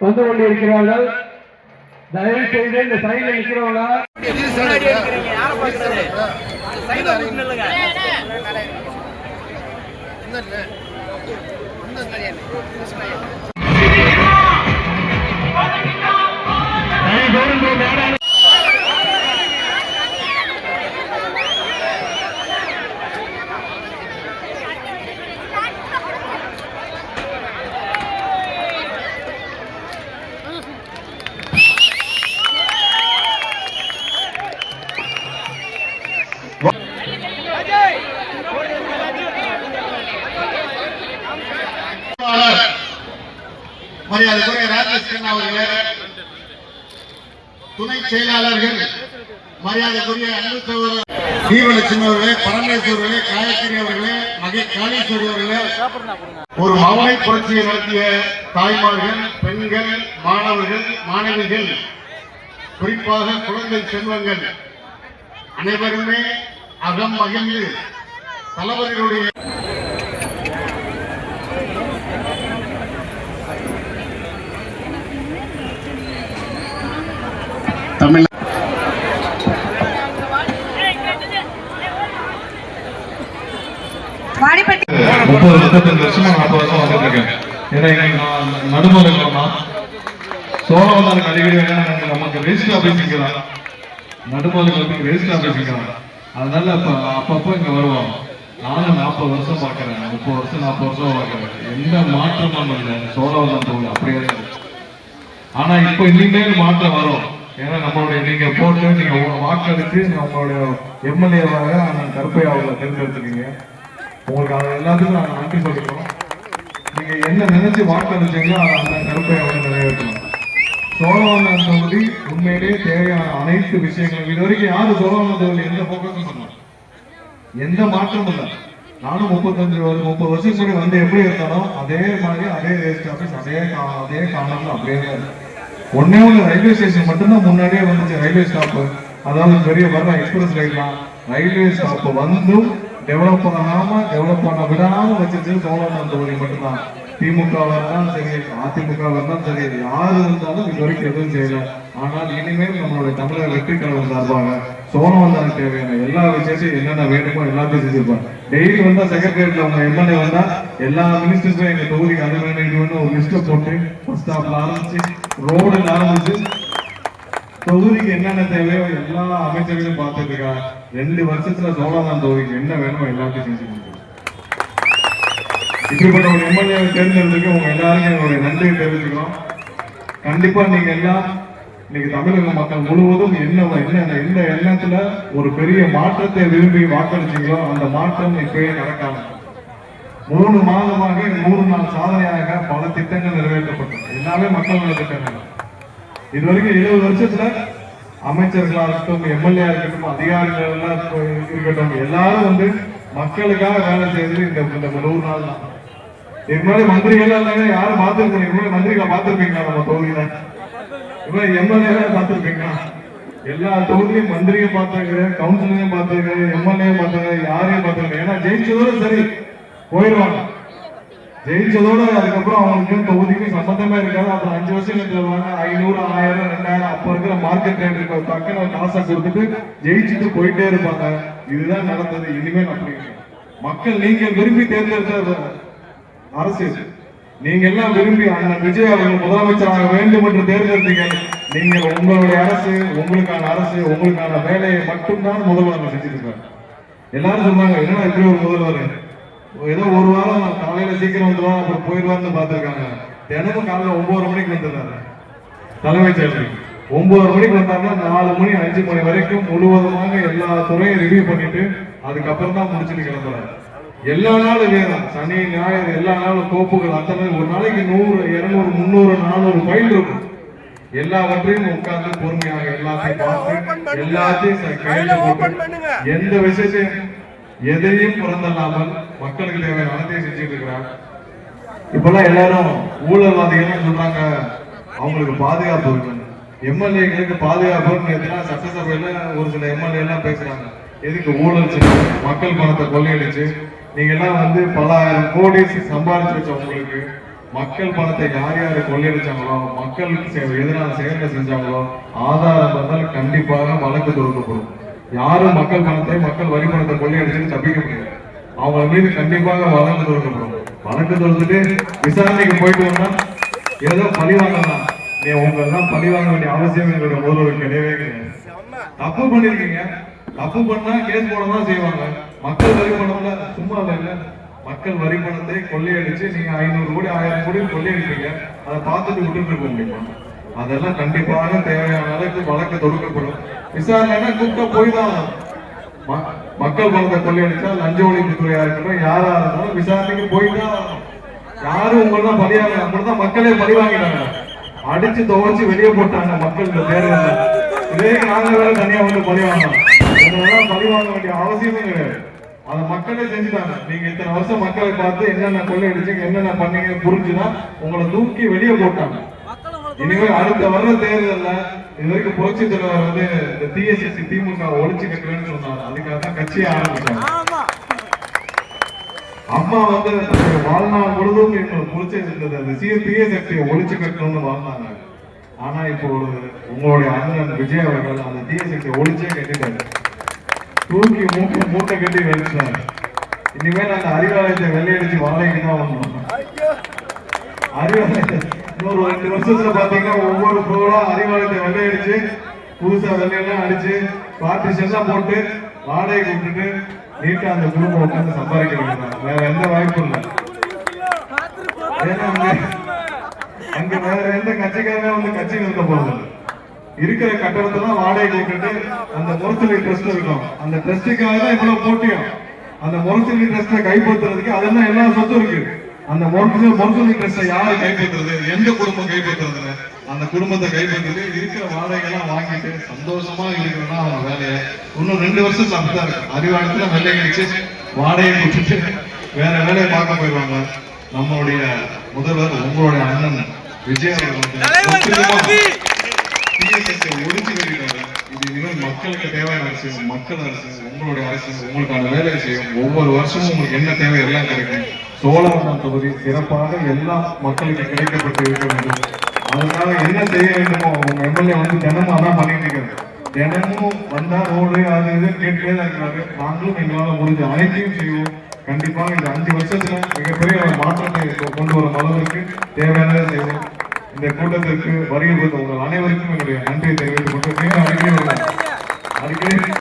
வந்து கொண்டிருக்கிறார்கள். தயவு செய்து இந்த சைடில் இருக்கிறவங்க மரியாதைக்குரிய ராஜேஷ் கண்ணா அவர்களே, துணை செயலாளர்கள், மரியாதைக்குரிய அன்பு சகோதரர் தீபலட்சுமி அவர்களே, பரமேஸ்வரர்களே, காயத்ரி அவர்களே, காளீஸ்வரி அவர்களே, ஒரு மௌனை புரட்சியை நடத்திய தாய்மார்கள், பெண்கள், மாணவர்கள், மாணவிகள், குறிப்பாக குழந்தை செல்வங்கள் அனைவருமே அகம் மகிழ்ந்து தளபதிகளுடைய தமிழ் 30-35 வருஷமா 40 வருஷம் வந்துட்டு இருக்கேன். ஏன்னா நடுமலைமா சோழவந்தாருக்கு அடிக்கடி நமக்கு ரெஜிஸ்டர் ஆபீஸ் தான், நடுமலைக்கு ரெஜிஸ்டர் ஆபீஸ் தான். அதனால அப்பப்போ இங்க வருவோம். நானும் 40 வருஷம் பார்க்கறேன், 30 வருஷம் 40 வருஷம் பார்க்கறேன். எந்த மாற்றமும் இல்லை, சோழவந்தான் தொகுதி அப்படியே இருக்கு. ஆனா இப்போ இனிமேல் மாற்றம் வரும். ஏன்னா நம்மளுடைய நீங்க போட்டு நீங்க வாக்களித்து நம்மளுடைய எம்எல்ஏவாக கருப்பையா அவங்களை தேர்ந்தெடுத்துக்கீங்க. உங்களுக்கு அது எல்லாத்துக்கும் நாங்கள் நன்றி சொல்லிக்கிறோம். நீங்க என்ன நினைச்சு வாக்களிச்சீங்களோ அந்த கருப்பையா அவங்களை நிறைவேற்றணும். சோழவந்தான் தொகுதி உண்மையிலேயே தேவையான அனைத்து விஷயங்களும் இது வரைக்கும் யாரும் சோழவந்தான் தொகுதி எந்த போக்கஸும் சொன்னாங்க, எந்த மாற்றமும் இல்லை. நானும் 30 வருஷம் கூட வந்து எப்படி இருந்தாலும் அதே மாதிரி அதே ரெஜிஸ்டர் ஆஃபீஸ் அதே காணல அப்படியே தான் இருக்கு. ஒன்னே ஒன்று ரயில்வே ஸ்டேஷன் மட்டும்தான் முன்னாடியே வந்துச்சு. ரயில்வே ஸ்டாப், அதாவது பெரிய வர்ற எக்ஸ்பிரஸ் ரயில்லாம் ரயில்வே ஸ்டாப் வந்தும் டெவலப் பண்ண விடாம வச்சிருச்சு சோழவந்தான் தொகுதி மட்டும்தான். திமுக இருந்தாலும் சரி, அதிமுக இருந்தாலும் சரி, யாரு இருந்தாலும் இது வரைக்கும் எதுவும் செய்யல. ஆனால் இனிமேல் நம்மளுடைய தமிழக வெற்றி கழகம் சார்பாக சோழவந்தானுக்கு தேவையான எல்லா விஷயத்தையும் என்னென்ன வேணுமோ எல்லாத்தையும் செஞ்சிருப்பாங்க. டெய்லி வந்தா செக்ரட்டரியேட்ல உங்க எம்எல்ஏ வந்தா எல்லா மினிஸ்டர்ஸும் எங்க தொகுதிக்கு அது வேணும் இது வேணும் ஒரு லிஸ்ட்டை போட்டு பஸ் ஸ்டாப்ல ஆரம்பிச்சு ரோடுல ஆரம்பிச்சு தொகுதிக்கு என்னென்ன தேவையோ எல்லா அமைச்சர்களும் பார்த்துட்டு இருக்காங்க. 2 வருஷத்துல சோழவந்தான் தொகுதிக்கு என்ன வேணுமோ எல்லாத்தையும் செஞ்சு கொடுக்குறோம். இப்படிப்பட்ட ஒரு எம்எல்ஏ தேர்ந்தெடுத்துக்கு உங்க எல்லாருக்கும் என்னுடைய நன்றியை தெரிவிச்சுக்கிறோம். கண்டிப்பா நீங்க எல்லாம் இன்னைக்கு தமிழக மக்கள் முழுவதும் எந்த எண்ணத்துல ஒரு பெரிய மாற்றத்தை விரும்பி வாக்களிச்சீங்களோ அந்த மாற்றம் இப்பயே நடக்காம 3 மாதமாக 100 நாள் சாதனையாக பல திட்டங்கள் நிறைவேற்றப்பட்டது. எல்லாமே மக்கள் நல திட்டங்கள். இது வரைக்கும் 70 வருஷத்துல அமைச்சர்களா இருக்கட்டும், எம்எல்ஏ இருக்கட்டும், அதிகாரிகள் எல்லாம் இருக்கட்டும், எல்லாரும் வந்து மக்களுக்காக வேலை செய்யறது இந்த 100 நாள் தான். இதுக்கு முன்னாடி மந்திரிகள் எல்லாம் யாரும் பார்த்துருக்கீங்க? மந்திரிகளை பார்த்துருப்பீங்களா? நம்ம தொகுதியில எம்எல்ஏ பார்த்துருப்பீங்களா? எல்லா தொகுதியும் மந்திரியும் பார்த்துருக்கிறேன், கவுன்சிலையும் பார்த்துருக்கிறேன், எம்எல்ஏ பார்த்துருக்கேன், யாரையும் பார்த்துருக்கேன். ஏன்னா ஜெயிச்சதோட சரி போயிடுவாங்க. ஜெயிச்சதோட அதுக்கப்புறம் அவங்களுக்கு தொகுதிக்கும் சம்பந்தமே இருக்காது. அப்புறம் 5 வருஷம் தருவாங்க, 500, 1000, 2000 அப்ப இருக்கிற மார்க்கெட் ரேட் இருக்க பக்கம் காசை கொடுத்துட்டு ஜெயிச்சுட்டு போயிட்டே இருப்பாங்க. இதுதான் நடந்தது. இனிமேல் அப்படி மக்கள் நீங்கள் விரும்பி தேர்ந்தெடுத்த அரசு, நீங்க எல்லாம் விரும்பி அண்ணன் விஜய் அவர்கள் முதலமைச்சராக வேண்டும் என்று தேர்ந்தெடுத்தீங்க. நீங்கள் உங்களுடைய அரசு, உங்களுக்கான அரசு, உங்களுக்கான வேலையை மட்டும்தான் முதல்வர் செஞ்சிருக்காங்க. எல்லாரும் சொன்னாங்க என்னன்னா இப்படி ஒரு முதல்வர் ஏதோ ஒரு வாரம் காலையில சீக்கிரம் வந்துடுவான் அப்புறம் போயிடுவான்னு பார்த்துருக்காங்க. தினமும் காலையில 9 மணிக்கு வந்துடுறாரு தலைமைச் செயலர். 9 மணிக்கு வந்தாங்கன்னா 4 மணி 5 மணி வரைக்கும் முழுவதுமாக எல்லா துறையும் ரிவ்யூ பண்ணிட்டு அதுக்கப்புறம் தான் முடிச்சுட்டு கிளம்புறாரு. எல்லா நாளும் வேணும், சனி ஞாயிறு எல்லா நாளும் கோப்புகள் அத்தனை ஒரு நாளைக்கு 100, 200, 300, 400 ஃபைல் இருக்கும். எல்லாவற்றையும் உட்கார்ந்து பொறுமையாக எல்லாத்தையும் பார்த்து எல்லாத்தையும் கையில போட்டு எந்த விஷயத்தையும் எதையும் புறந்தல்லாமல் மக்களுக்கு தேவையான அனைத்தையும் செஞ்சுட்டு இருக்கிறாங்க. இப்பெல்லாம் எல்லாரும் ஊழல்வாதிகள் சொல்றாங்க அவங்களுக்கு பாதுகாப்பு இருக்கு, எம்எல்ஏங்களுக்கு பாதுகாப்பு. சட்டசபையில ஒரு சில எம்எல்ஏ எல்லாம் பேசுறாங்க, எதுக்கு ஊழல் செஞ்சு மக்கள் பணத்தை கொள்ளையடிச்சு நீங்க எல்லாம் வந்து பல ஆயிரம் கோடி சம்பாதிச்சு வச்ச உங்களுக்கு மக்கள் பணத்தை யார் யார் கொள்ளையடிச்சாங்களோ, மக்களுக்கு எதிரான செயல்களை செஞ்சாங்களோ, ஆதாரம் இருந்தால் கண்டிப்பாக வழக்கு தொடுக்கப்படும். யாரும் மக்கள் பணத்தை, மக்கள் வரி பணத்தை கொள்ளையடிச்சு தப்பிக்க முடியாது. அவங்க மீது கண்டிப்பாக வழக்கு தொடுக்கப்படும். வழக்கு தொடுத்துட்டு விசாரணைக்கு போயிட்டு வந்தா ஏதோ பழி வாங்கலாம், நீ உங்களெல்லாம் பழி வாங்க வேண்டிய அவசியம் எங்களுடைய முதல்வருக்கு கிடையவே கிடையாது. தப்பு பண்ணிருக்கீங்க, தப்பு பண்ணா கேஸ் போடதான் செய்வாங்க. மக்கள் வரி பணம்ல சும்மா இல்ல, மக்கள் வரி பணத்தை கொள்ளையடிச்சு நீங்க 500 கோடி 1000 கோடி கொள்ளையடிப்பீங்க, அதை பார்த்துட்டு விட்டுட்டு இருக்க முடியுமா? அதெல்லாம் கண்டிப்பாக தேவையான அளவுக்கு வழக்கு தொடுக்கப்படும். விசாரணைனா கூப்பிட்டா போய் தான் மக்கள் பணத்தை கொள்ளையடிச்சா லஞ்ச ஒழிப்புத்துறையா இருக்கட்டும், யாரா இருந்தாலும் விசாரணைக்கு போய்தான். யாரும் உங்களதான் பலியாங்க, அப்படிதான் மக்களே பலி வாங்கிட்டாங்க, அடிச்சு துவைச்சு வெளியே போட்டாங்க மக்கள் இந்த தேர்தல். இதே நாங்க வேற தனியா வந்து பலி வாங்கலாம், இதெல்லாம் பலி வாங்க வேண்டிய அவசியமே கிடையாது. அதை மக்களே செஞ்சுட்டாங்க. நீங்க இத்தனை வருஷம் மக்களை பார்த்து என்னென்ன கொள்ளையடிச்சீங்க, என்னென்ன பண்ணீங்க புரிஞ்சுன்னா உங்களை தூக்கி வெளியே போட்டாங்க. இனிமேல் அடுத்த வர்ற தேர்தல்ல இது வரைக்கும் புரட்சி தலைவர் வந்து இந்த டிஎஸ்எஸ்சி திமுக ஒழிச்சு கட்டுறேன்னு சொன்னாங்க. அதுக்காக தான் கட்சியை ஆரம்பிச்சாங்க. அம்மா வந்து வாழ்நாள் முழுதும் எங்களுக்கு புரட்சி இருந்தது, அந்த டிஎஸ்எஸ்சியை ஒழிச்சு கட்டணும்னு வாழ்ந்தாங்க. ஆனா இப்போ உங்களுடைய அண்ணன் விஜய் அவர்கள் அந்த டிஎஸ்எஸ்சியை ஒழிச்சே கட்டிட்டாரு, தூக்கி மூட்டை கட்டி வெளிச்சாரு. இனிமேல் அந்த அறிவாலயத்தை வெள்ளையடிச்சு வாழைக்கு தான் வரணும். அறிவாலயத்தை இன்னொரு 2 வருஷத்துல பாத்தீங்கன்னா ஒவ்வொரு பொருளா அறிவாலயத்தை வெள்ளையடிச்சு புதுசா வெள்ளையெல்லாம் அடிச்சு பார்ட்டிஷன் எல்லாம் போட்டு வாடகை விட்டுட்டு நீட்டா அந்த குடும்பம் உட்காந்து சம்பாதிக்க வேண்டியது, வேற எந்த வாய்ப்பும் இல்லை. ஏன்னா அங்க வேற எந்த கட்சிக்காரங்க வந்து கட்சி நிறுத்த போறது இருக்கிற கட்டடத்தெல்லாம் வாடகை விட்டுட்டு அந்த முரசொலி ட்ரஸ்ட் இருக்கும், அந்த ட்ரஸ்டுக்காக தான் இவ்வளவு போட்டியும். அந்த முரசொலி ட்ரஸ்ட்டை கைப்பற்றுறதுக்கு அதெல்லாம் எல்லா சொத்தும் இருக்கு. அந்த முரசொலி ட்ரஸ்ட்டை யாரு கைப்பற்றுறது, எந்த குடும்பம் கைப்பற்றுறதுன்னு அந்த குடும்பத்தை கைப்பற்றிட்டு இருக்கிற வாடகைலாம் வாங்கிட்டு சந்தோஷமா இருக்கிறதா அவங்க வேலையை. இன்னும் 2 வருஷம் அப்படிதான் இருக்கு. அறிவாளத்துல வெள்ளை கழிச்சு வாடகை கொடுத்துட்டு வேற வேலையை பார்க்க போயிடுவாங்க. நம்மளுடைய முதல்வர் உங்களுடைய அண்ணன் விஜய் அவர்கள் ஒழிச்சு கட்டிட்டாங்க. இது இனிமேல் மக்களுக்கு தேவையான அரசு, மக்கள் அரசு, உங்களுடைய அரசு உங்களுக்கான வேலையை செய்யும். ஒவ்வொரு வருஷமும் உங்களுக்கு என்ன தேவை எல்லாம் கிடைக்கும். சோழவனம் தொகுதி சிறப்பாக எல்லா மக்களுக்கு கிடைக்கப்பட்டு இருக்க வேண்டும். அதனால என்ன செய்ய வேண்டுமோ உங்க எம்எல்ஏ வந்து தினமும் அதான் பண்ணிட்டு இருக்காரு. தினமும் வந்தா ரோடு அது இது கேட்டுட்டே தான் இருக்கிறாரு. நாங்களும் எங்களால முடிஞ்ச அனைத்தையும் செய்வோம். கண்டிப்பாக இந்த 5 வருஷத்துல மிகப்பெரிய மாற்றத்தை கொண்டு வரும் அளவிற்கு தேவையானதை செய்வோம். இந்த கூட்டத்திற்கு வருகை உங்கள் அனைவருக்கும் என்னுடைய நன்றியை தெரிவித்துக் கொண்டு அடிக்கடி